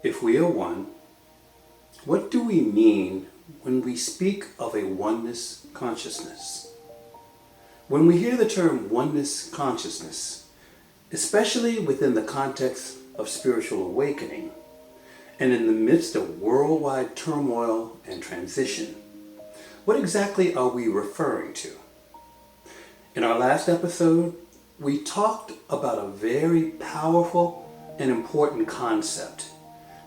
If we are one, what do we mean when we speak of a oneness consciousness? When we hear the term oneness consciousness, especially within the context of spiritual awakening, and in the midst of worldwide turmoil and transition, what exactly are we referring to? In our last episode, we talked about a very powerful and important concept,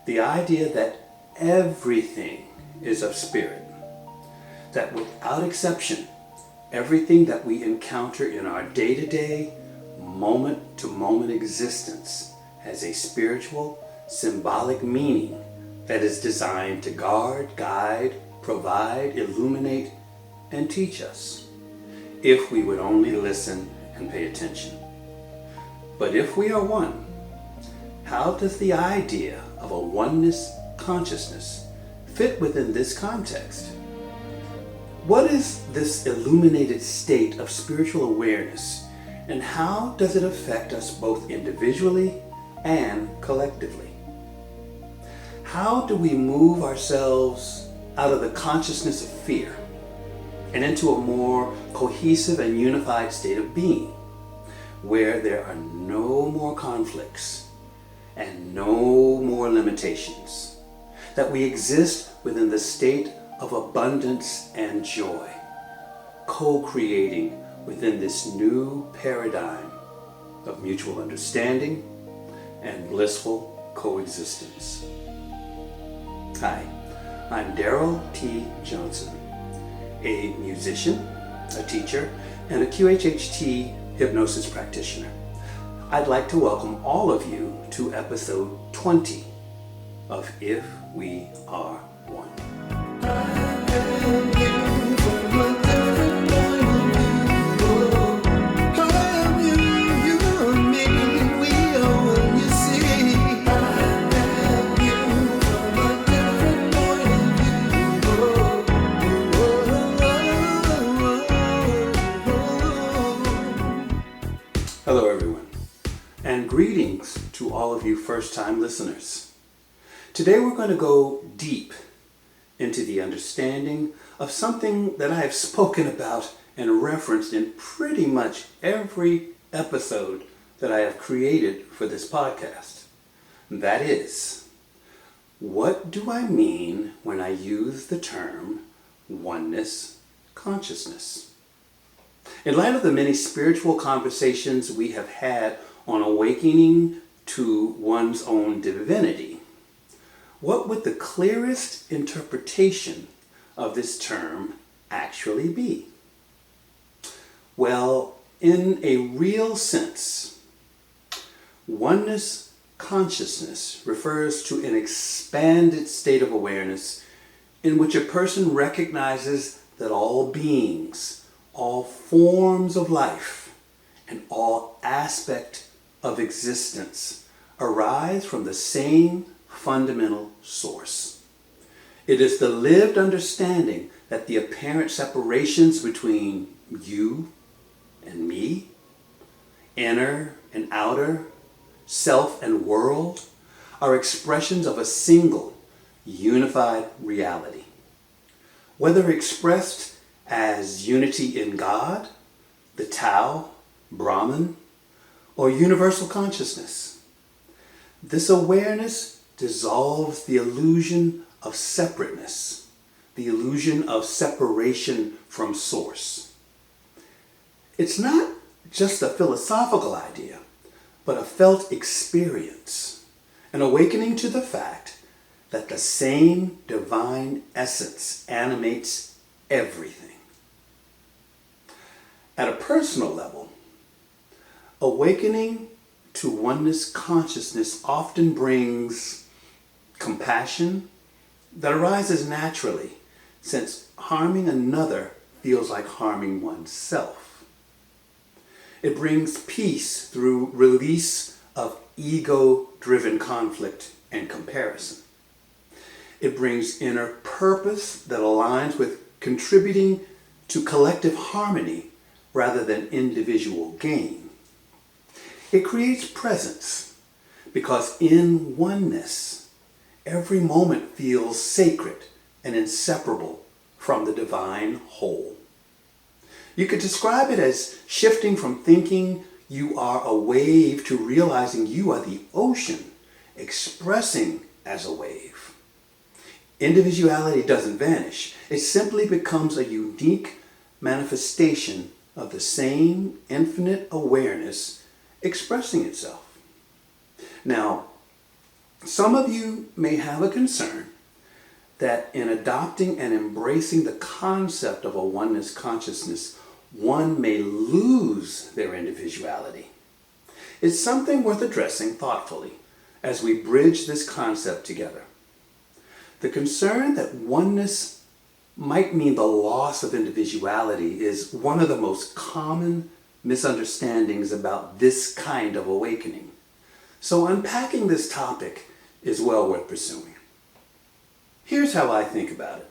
the idea that everything is of spirit, that without exception, everything that we encounter in our day-to-day, moment-to-moment existence has a spiritual, symbolic meaning that is designed to guard, guide, provide, illuminate, and teach us, if we would only listen and pay attention. But if we are one, how does the idea of a oneness consciousness fit within this context? What is this illuminated state of spiritual awareness, and how does it affect us both individually and collectively? How do we move ourselves out of the consciousness of fear and into a more cohesive and unified state of being, where there are no more conflicts and no more limitations, that we exist within the state of abundance and joy, co-creating within this new paradigm of mutual understanding and blissful coexistence. Hi, I'm Daryl T. Johnson, a musician, a teacher, and a QHHT hypnosis practitioner. I'd like to welcome all of you to episode 20 of If We Are One. Hello everyone, and greetings to all of you first-time listeners. Today we're going to go deep into the understanding of something that I have spoken about and referenced in pretty much every episode that I have created for this podcast. That is, what do I mean when I use the term oneness consciousness? In light of the many spiritual conversations we have had on awakening to one's own divinity, what would the clearest interpretation of this term actually be? Well, in a real sense, oneness consciousness refers to an expanded state of awareness in which a person recognizes that all beings, all forms of life, and all aspect of existence arise from the same fundamental source. It is the lived understanding that the apparent separations between you and me, inner and outer, self and world, are expressions of a single, unified reality. Whether expressed as unity in God, the Tao, Brahman, or universal consciousness, this awareness dissolves the illusion of separateness, the illusion of separation from source. It's not just a philosophical idea, but a felt experience, an awakening to the fact that the same divine essence animates everything. At a personal level, awakening to oneness consciousness often brings compassion that arises naturally, since harming another feels like harming oneself. It brings peace through release of ego-driven conflict and comparison. It brings inner purpose that aligns with contributing to collective harmony rather than individual gain. It creates presence because in oneness, every moment feels sacred and inseparable from the divine whole. You could describe it as shifting from thinking you are a wave to realizing you are the ocean, expressing as a wave. Individuality doesn't vanish. It simply becomes a unique manifestation of the same infinite awareness expressing itself. Now, some of you may have a concern that in adopting and embracing the concept of a oneness consciousness, one may lose their individuality. It's something worth addressing thoughtfully as we bridge this concept together. The concern that oneness might mean the loss of individuality is one of the most common misunderstandings about this kind of awakening. So unpacking this topic is well worth pursuing. Here's how I think about it.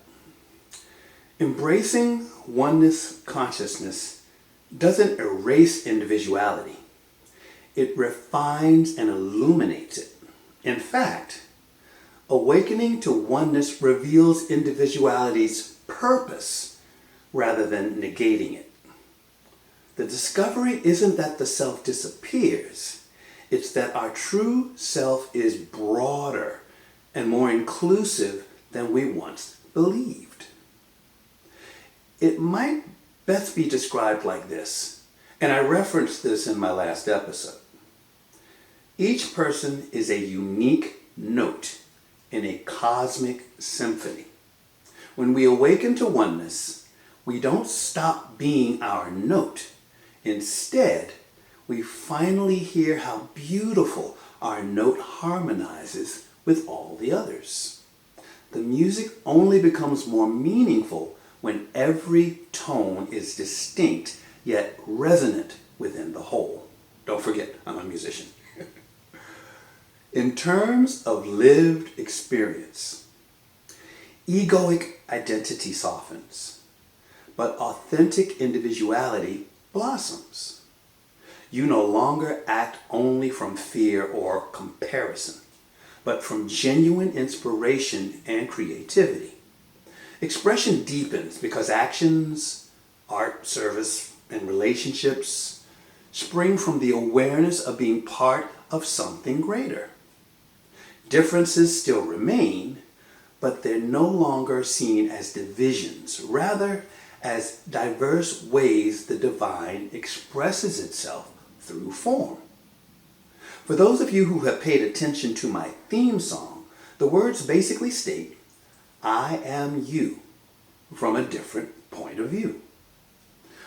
Embracing oneness consciousness doesn't erase individuality. It refines and illuminates it. In fact, awakening to oneness reveals individuality's purpose rather than negating it. The discovery isn't that the self disappears. It's that our true self is broader and more inclusive than we once believed. It might best be described like this, and I referenced this in my last episode. Each person is a unique note in a cosmic symphony. When we awaken to oneness, we don't stop being our note. Instead, we finally hear how beautiful our note harmonizes with all the others. The music only becomes more meaningful when every tone is distinct yet resonant within the whole. Don't forget, I'm a musician. In terms of lived experience, egoic identity softens, but authentic individuality blossoms. You no longer act only from fear or comparison, but from genuine inspiration and creativity. Expression deepens because actions, art, service, and relationships spring from the awareness of being part of something greater. Differences still remain, but they're no longer seen as divisions, rather as diverse ways the divine expresses itself through form. For those of you who have paid attention to my theme song, the words basically state, I am you, from a different point of view.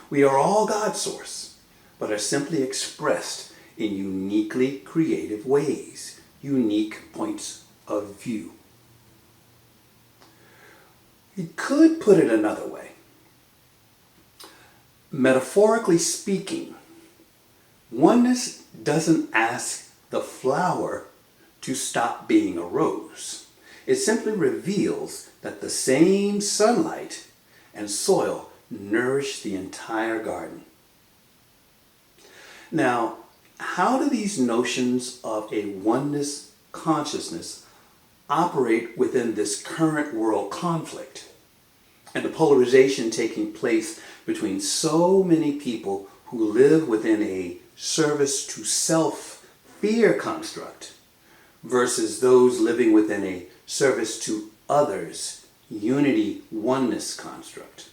We are all God's source, but are simply expressed in uniquely creative ways, unique points of view. You could put it another way. Metaphorically speaking, oneness doesn't ask the flower to stop being a rose. It simply reveals that the same sunlight and soil nourish the entire garden. Now, how do these notions of a oneness consciousness operate within this current world conflict and the polarization taking place between so many people who live within a service to self fear construct versus those living within a service to others unity oneness construct?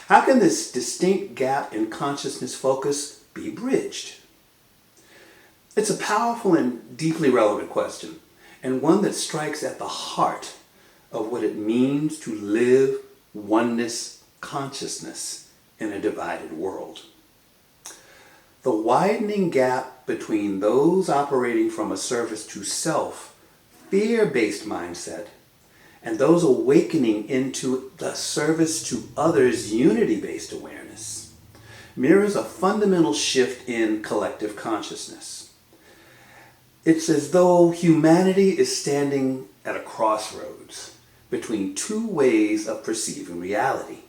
How can this distinct gap in consciousness focus be bridged? It's a powerful and deeply relevant question, and one that strikes at the heart of what it means to live oneness consciousness in a divided world. The widening gap between those operating from a service to self, fear-based mindset, and those awakening into the service to others, unity-based awareness, mirrors a fundamental shift in collective consciousness. It's as though humanity is standing at a crossroads between two ways of perceiving reality: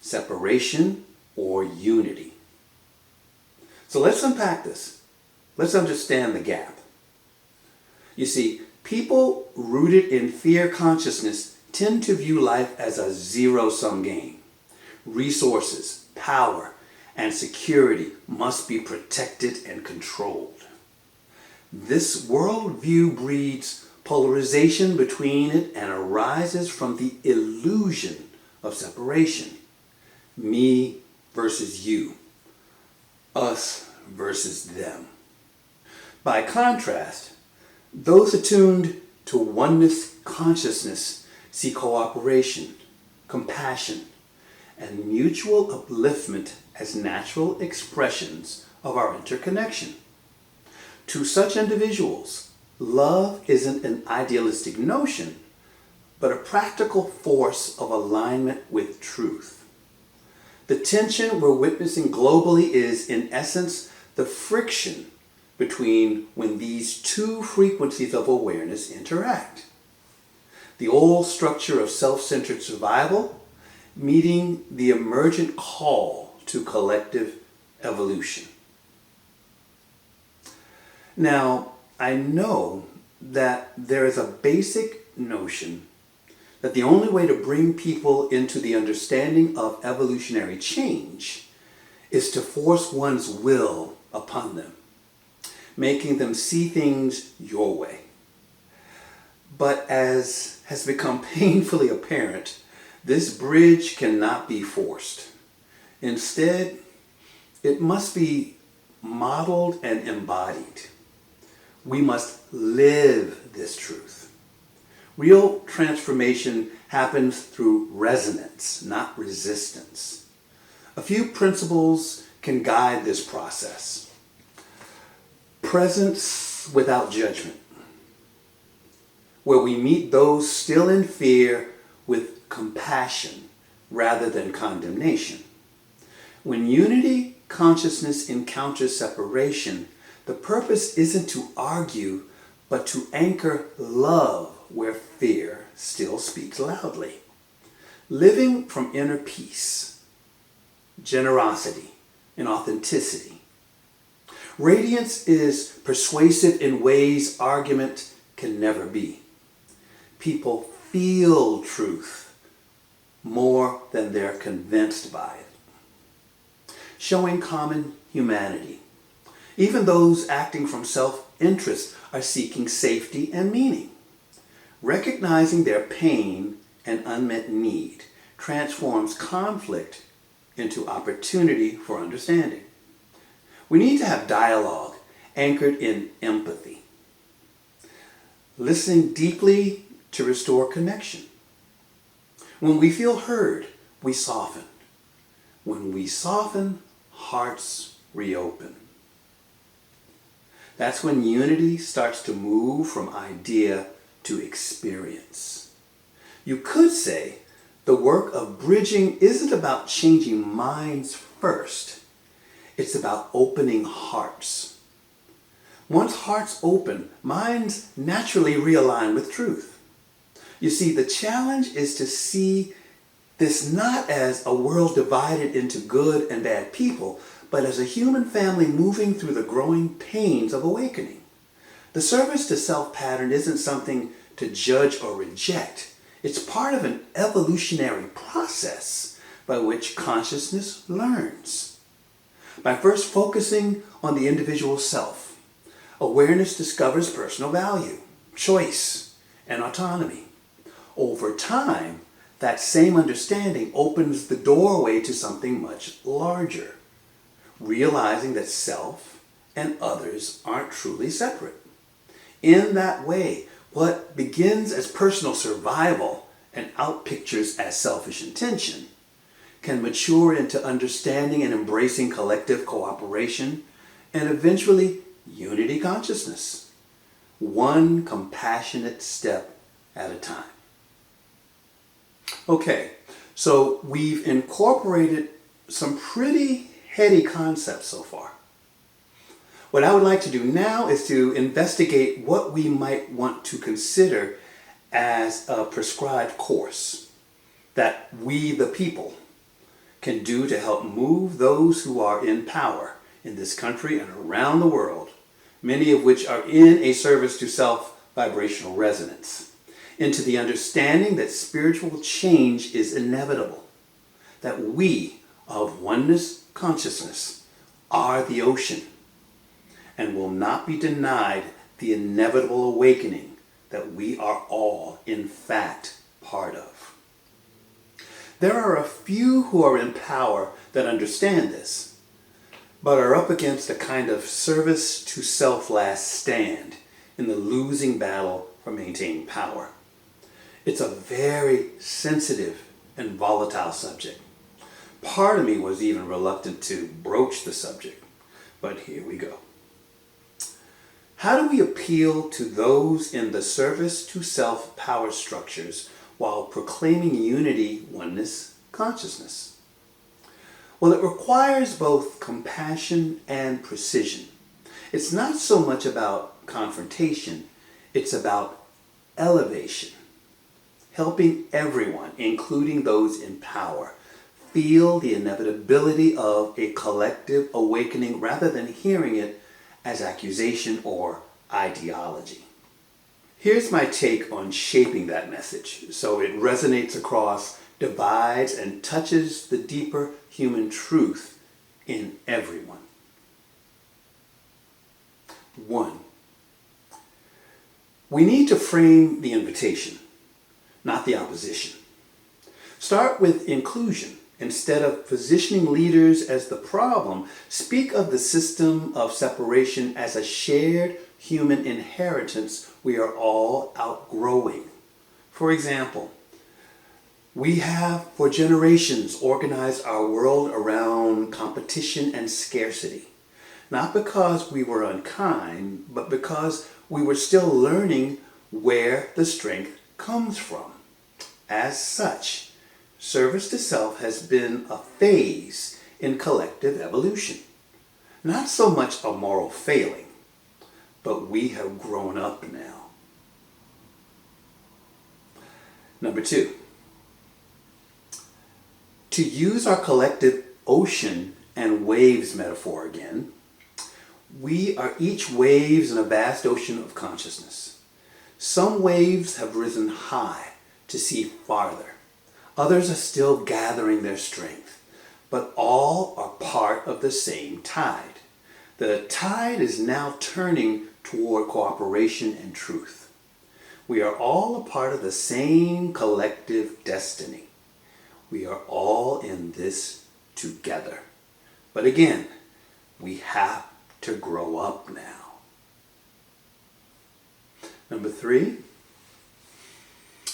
separation or unity. So let's unpack this. Let's understand the gap. You see, People rooted in fear consciousness tend to view life as a zero-sum game. Resources, power, and security must be protected and controlled. This worldview breeds polarization between it and arises from the illusion of separation. Me versus you. Us versus them. By contrast, those attuned to oneness consciousness see cooperation, compassion, and mutual upliftment as natural expressions of our interconnection. To such individuals, love isn't an idealistic notion, but a practical force of alignment with truth. The tension we're witnessing globally is, in essence, the friction between when these two frequencies of awareness interact. The old structure of self-centered survival meeting the emergent call to collective evolution. Now, I know that there is a basic notion that the only way to bring people into the understanding of evolutionary change is to force one's will upon them, making them see things your way. But as has become painfully apparent, this bridge cannot be forced. Instead, it must be modeled and embodied. We must live this truth. Real transformation happens through resonance, not resistance. A few principles can guide this process. Presence without judgment, where we meet those still in fear with compassion rather than condemnation. When unity consciousness encounters separation, the purpose isn't to argue, but to anchor love where fear still speaks loudly. Living from inner peace, generosity, and authenticity. Radiance is persuasive in ways argument can never be. People feel truth more than they're convinced by it. Showing common humanity. Even those acting from self-interest are seeking safety and meaning. Recognizing their pain and unmet need transforms conflict into opportunity for understanding. We need to have dialogue anchored in empathy. Listening deeply to restore connection. When we feel heard, we soften. When we soften, hearts reopen. That's when unity starts to move from idea to experience. You could say the work of bridging isn't about changing minds first. It's about opening hearts. Once hearts open, minds naturally realign with truth. You see, the challenge is to see this not as a world divided into good and bad people, but as a human family moving through the growing pains of awakening. The service to self pattern isn't something to judge or reject. It's part of an evolutionary process by which consciousness learns. By first focusing on the individual self, awareness discovers personal value, choice, and autonomy. Over time, that same understanding opens the doorway to something much larger, realizing that self and others aren't truly separate. In that way, what begins as personal survival and outpictures as selfish intention can mature into understanding and embracing collective cooperation and eventually unity consciousness, one compassionate step at a time. Okay, so we've incorporated some pretty heady concepts so far. What I would like to do now is to investigate what we might want to consider as a prescribed course that we, the people, can do to help move those who are in power in this country and around the world, many of which are in a service to self vibrational resonance, into the understanding that spiritual change is inevitable, that we of oneness consciousness are the ocean and will not be denied the inevitable awakening that we are all, in fact, part of. There are a few who are in power that understand this, but are up against a kind of service to self last stand in the losing battle for maintaining power. It's a very sensitive and volatile subject. Part of me was even reluctant to broach the subject, but here we go. How do we appeal to those in the service to self power structures while proclaiming unity, oneness, consciousness? Well, it requires both compassion and precision. It's not so much about confrontation, it's about elevation, helping everyone, including those in power, feel the inevitability of a collective awakening rather than hearing it as accusation or ideology. Here's my take on shaping that message so it resonates across divides and touches the deeper human truth in everyone. 1. We need to frame the invitation, not the opposition. Start with inclusion. Instead of positioning leaders as the problem, speak of the system of separation as a shared human inheritance we are all outgrowing. For example, we have for generations organized our world around competition and scarcity, not because we were unkind, but because we were still learning where the strength comes from. As such, service to self has been a phase in collective evolution. Not so much a moral failing, but we have grown up now. Number 2, to use our collective ocean and waves metaphor again, we are each waves in a vast ocean of consciousness. Some waves have risen high to see farther. Others are still gathering their strength, but all are part of the same tide. The tide is now turning toward cooperation and truth. We are all a part of the same collective destiny. We are all in this together. But again, we have to grow up now. Number 3,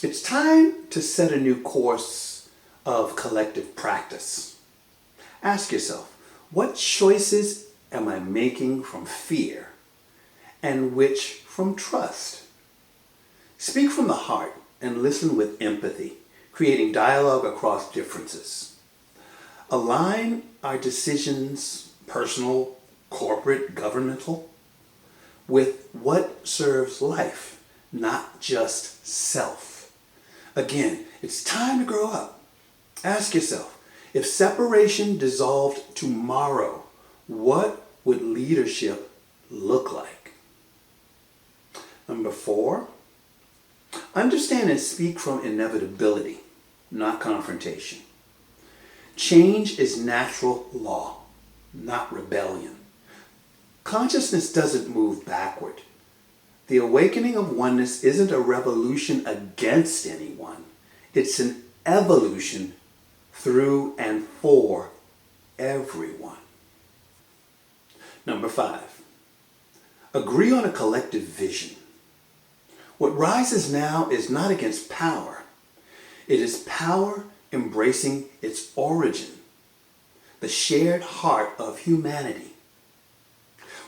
it's time to set a new course of collective practice. Ask yourself, what choices am I making from fear and which from trust? Speak from the heart and listen with empathy, creating dialogue across differences. Align our decisions, personal, corporate, governmental, with what serves life, not just self. Again, it's time to grow up. Ask yourself, if separation dissolved tomorrow, what would leadership look like? Number 4, understand and speak from inevitability, not confrontation. Change is natural law, not rebellion. Consciousness doesn't move backward. The awakening of oneness isn't a revolution against anyone. It's an evolution through and for everyone. Number 5, agree on a collective vision. What rises now is not against power. It is power embracing its origin, the shared heart of humanity.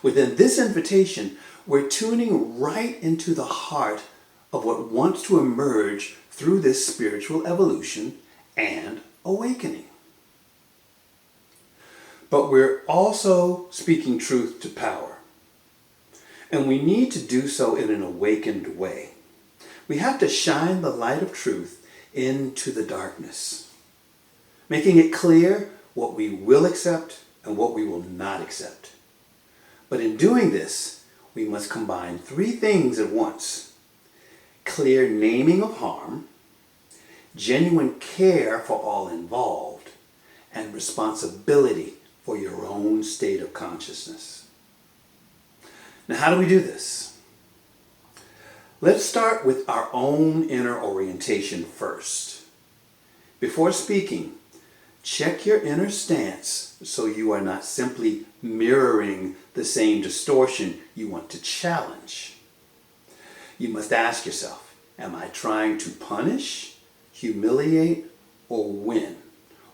Within this invitation, we're tuning right into the heart of what wants to emerge through this spiritual evolution and awakening. But we're also speaking truth to power. And we need to do so in an awakened way. We have to shine the light of truth into the darkness, making it clear what we will accept and what we will not accept. But in doing this, we must combine 3 things at once: clear naming of harm, genuine care for all involved, and responsibility for your own state of consciousness. Now, how do we do this? Let's start with our own inner orientation first. Before speaking, check your inner stance so you are not simply mirroring the same distortion you want to challenge. You must ask yourself, am I trying to punish, humiliate, or win?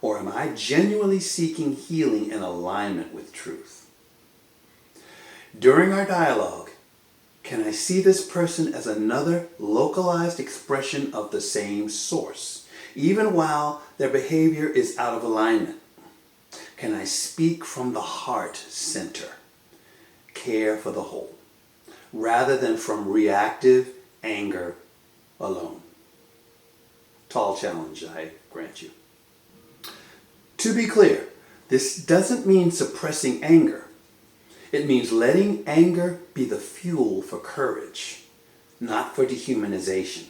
Or am I genuinely seeking healing in alignment with truth? During our dialogue, can I see this person as another localized expression of the same source, even while their behavior is out of alignment? Can I speak from the heart center, care for the whole, rather than from reactive anger alone? Tall challenge, I grant you. To be clear, this doesn't mean suppressing anger. It means letting anger be the fuel for courage, not for dehumanization.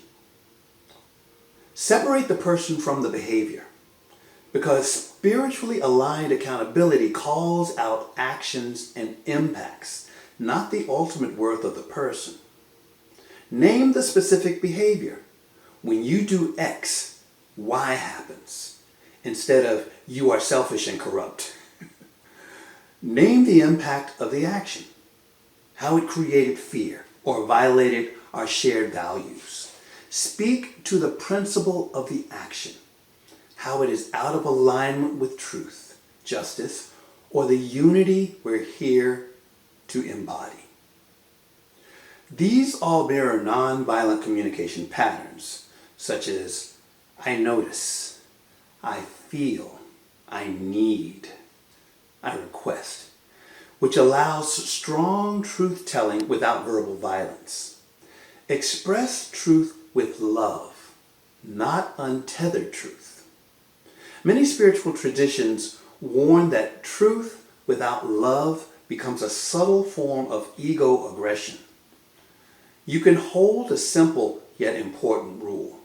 Separate the person from the behavior, because spiritually aligned accountability calls out actions and impacts, not the ultimate worth of the person. Name the specific behavior. When you do X, Y happens, instead of you are selfish and corrupt. Name the impact of the action, how it created fear or violated our shared values. Speak to the principle of the action, how it is out of alignment with truth, justice, or the unity we're here to embody. These all mirror nonviolent communication patterns, such as I notice, I feel, I need, I request, which allows strong truth-telling without verbal violence. Express truth with love, not untethered truth. Many spiritual traditions warn that truth without love becomes a subtle form of ego aggression. You can hold a simple yet important rule.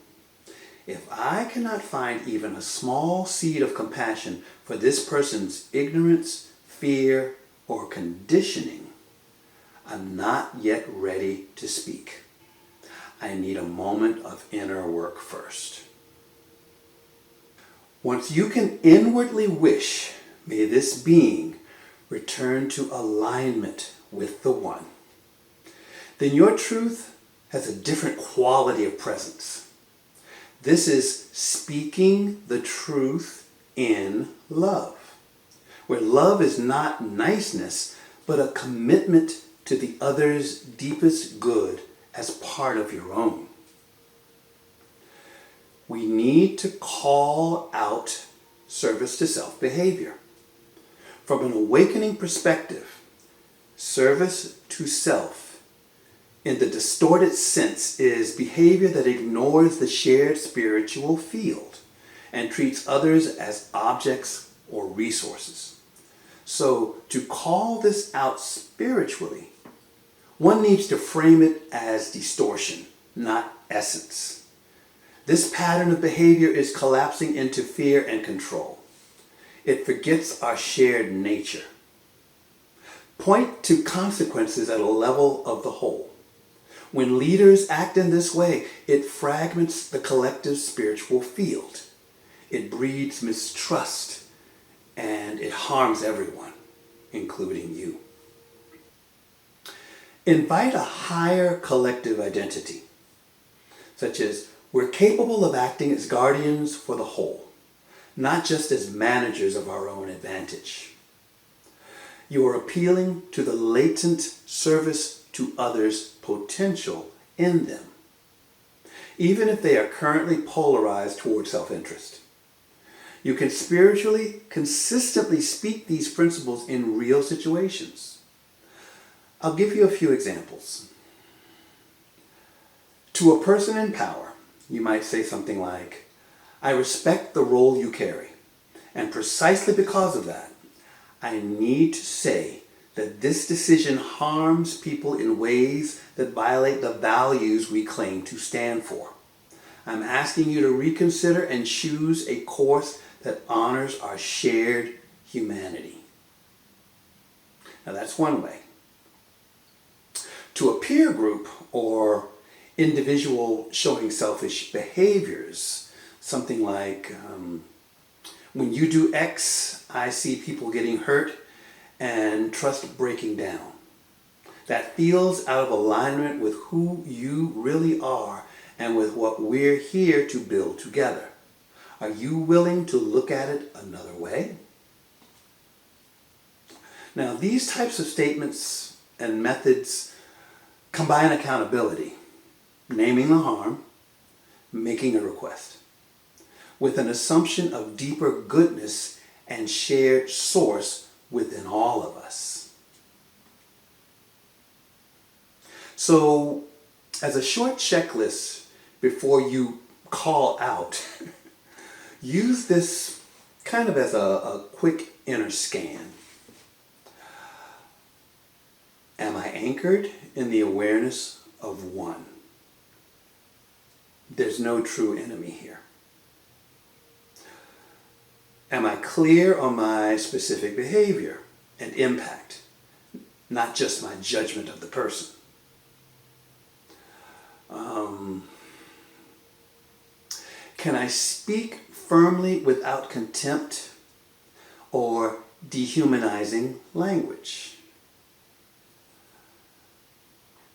If I cannot find even a small seed of compassion for this person's ignorance, fear, or conditioning, I'm not yet ready to speak. I need a moment of inner work first. Once you can inwardly wish, may this being return to alignment with the One, then your truth has a different quality of presence. This is speaking the truth in love, where love is not niceness, but a commitment to the other's deepest good as part of your own. We need to call out service to self behavior. From an awakening perspective, service to self in the distorted sense is behavior that ignores the shared spiritual field and treats others as objects or resources. So to call this out spiritually, one needs to frame it as distortion, not essence. This pattern of behavior is collapsing into fear and control. It forgets our shared nature. Point to consequences at a level of the whole. When leaders act in this way, it fragments the collective spiritual field. It breeds mistrust, and it harms everyone, including you. Invite a higher collective identity, such as we're capable of acting as guardians for the whole, not just as managers of our own advantage. You are appealing to the latent service to others' potential in them, even if they are currently polarized toward self-interest. You can spiritually, consistently speak these principles in real situations. I'll give you a few examples. To a person in power, you might say something like, I respect the role you carry, and precisely because of that, I need to say that this decision harms people in ways that violate the values we claim to stand for. I'm asking you to reconsider and choose a course that honors our shared humanity. Now that's one way. To a peer group or individual showing selfish behaviors, something like, when you do X, I see people getting hurt and trust breaking down. That feels out of alignment with who you really are and with what we're here to build together. Are you willing to look at it another way? Now, these types of statements and methods combine accountability, naming the harm, making a request, with an assumption of deeper goodness and shared source within all of us. So, as a short checklist before you call out, use this kind of as a quick inner scan. Am I anchored in the awareness of one? There's no true enemy here. Am I clear on my specific behavior and impact, not just my judgment of the person? Can I speak firmly without contempt or dehumanizing language?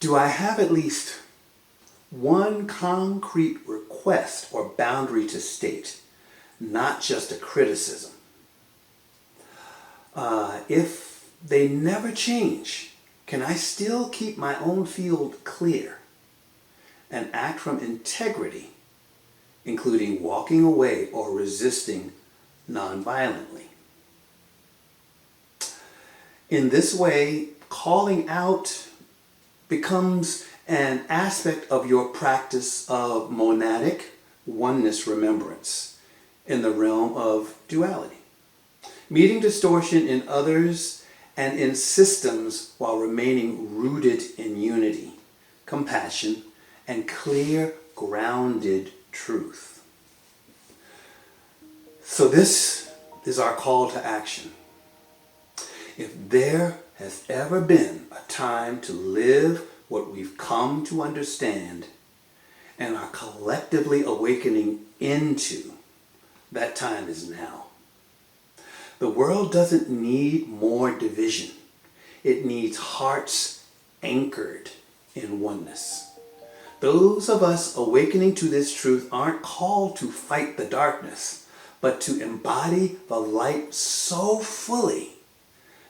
Do I have at least one concrete request or boundary to state, not just a criticism? If they never change, can I still keep my own field clear and act from integrity, including walking away or resisting nonviolently? In this way, calling out becomes an aspect of your practice of monadic oneness remembrance in the realm of duality, meeting distortion in others and in systems while remaining rooted in unity, compassion, and clear, grounded truth. So this is our call to action. If there has ever been a time to live what we've come to understand and are collectively awakening into, that time is now. The world doesn't need more division. It needs hearts anchored in oneness. Those of us awakening to this truth aren't called to fight the darkness, but to embody the light so fully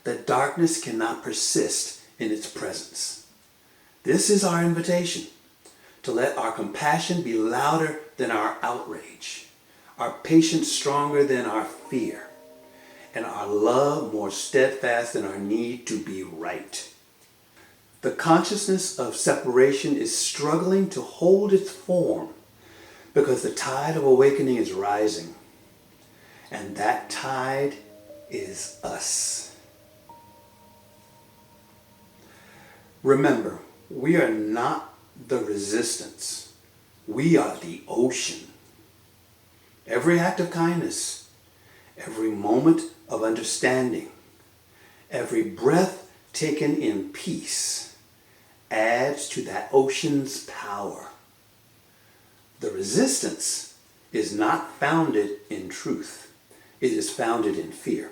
that darkness cannot persist in its presence. This is our invitation, to let our compassion be louder than our outrage, our patience stronger than our fear, and our love more steadfast than our need to be right. The consciousness of separation is struggling to hold its form because the tide of awakening is rising, and that tide is us. Remember, we are not the resistance. We are the ocean. Every act of kindness, every moment of understanding, every breath taken in peace adds to that ocean's power. The resistance is not founded in truth. It is founded in fear.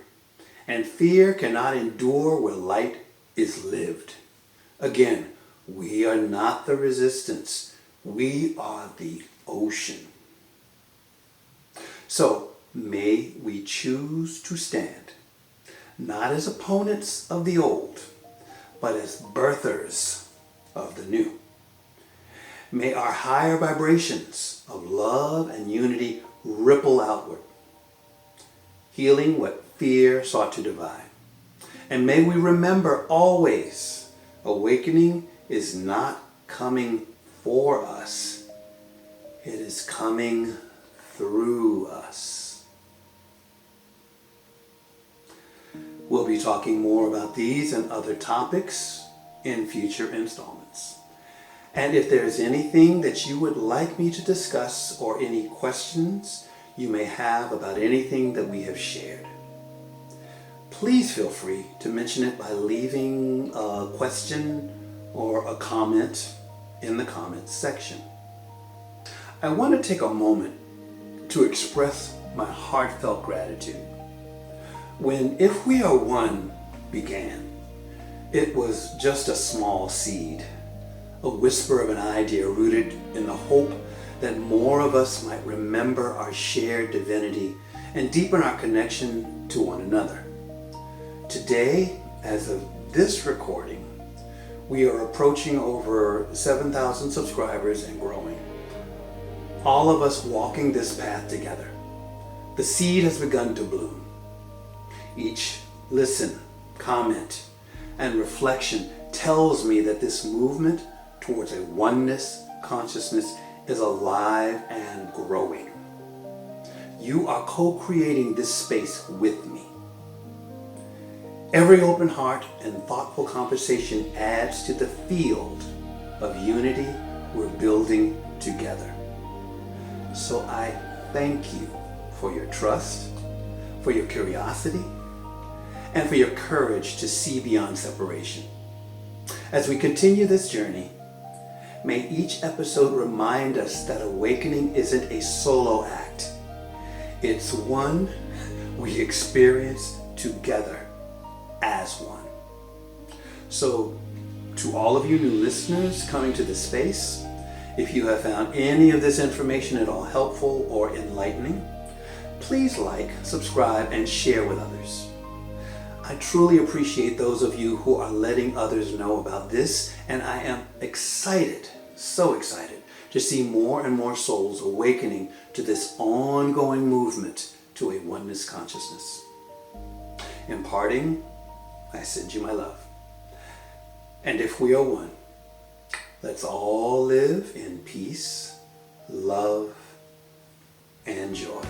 And fear cannot endure where light is lived. Again, we are not the resistance. We are the ocean. So, may we choose to stand, not as opponents of the old, but as birthers of the new. May our higher vibrations of love and unity ripple outward, healing what fear sought to divide. And may we remember always, awakening is not coming for us. It is coming through us. We'll be talking more about these and other topics in future installments. And if there's anything that you would like me to discuss or any questions you may have about anything that we have shared, please feel free to mention it by leaving a question or a comment in the comments section. I want to take a moment to express my heartfelt gratitude. When If We Are One began, it was just a small seed, a whisper of an idea rooted in the hope that more of us might remember our shared divinity and deepen our connection to one another. Today, as of this recording, we are approaching over 7,000 subscribers and growing. All of us walking this path together. The seed has begun to bloom. Each listen, comment, and reflection tells me that this movement towards a oneness consciousness is alive and growing. You are co-creating this space with me. Every open heart and thoughtful conversation adds to the field of unity we're building together. So I thank you for your trust, for your curiosity, and for your courage to see beyond separation. As we continue this journey, may each episode remind us that awakening isn't a solo act. It's one we experience together as one. So, to all of you new listeners coming to this space, if you have found any of this information at all helpful or enlightening, please like, subscribe, and share with others. I truly appreciate those of you who are letting others know about this, and I am excited, so excited, to see more and more souls awakening to this ongoing movement to a oneness consciousness. In parting, I send you my love. And if we are one, let's all live in peace, love, and joy.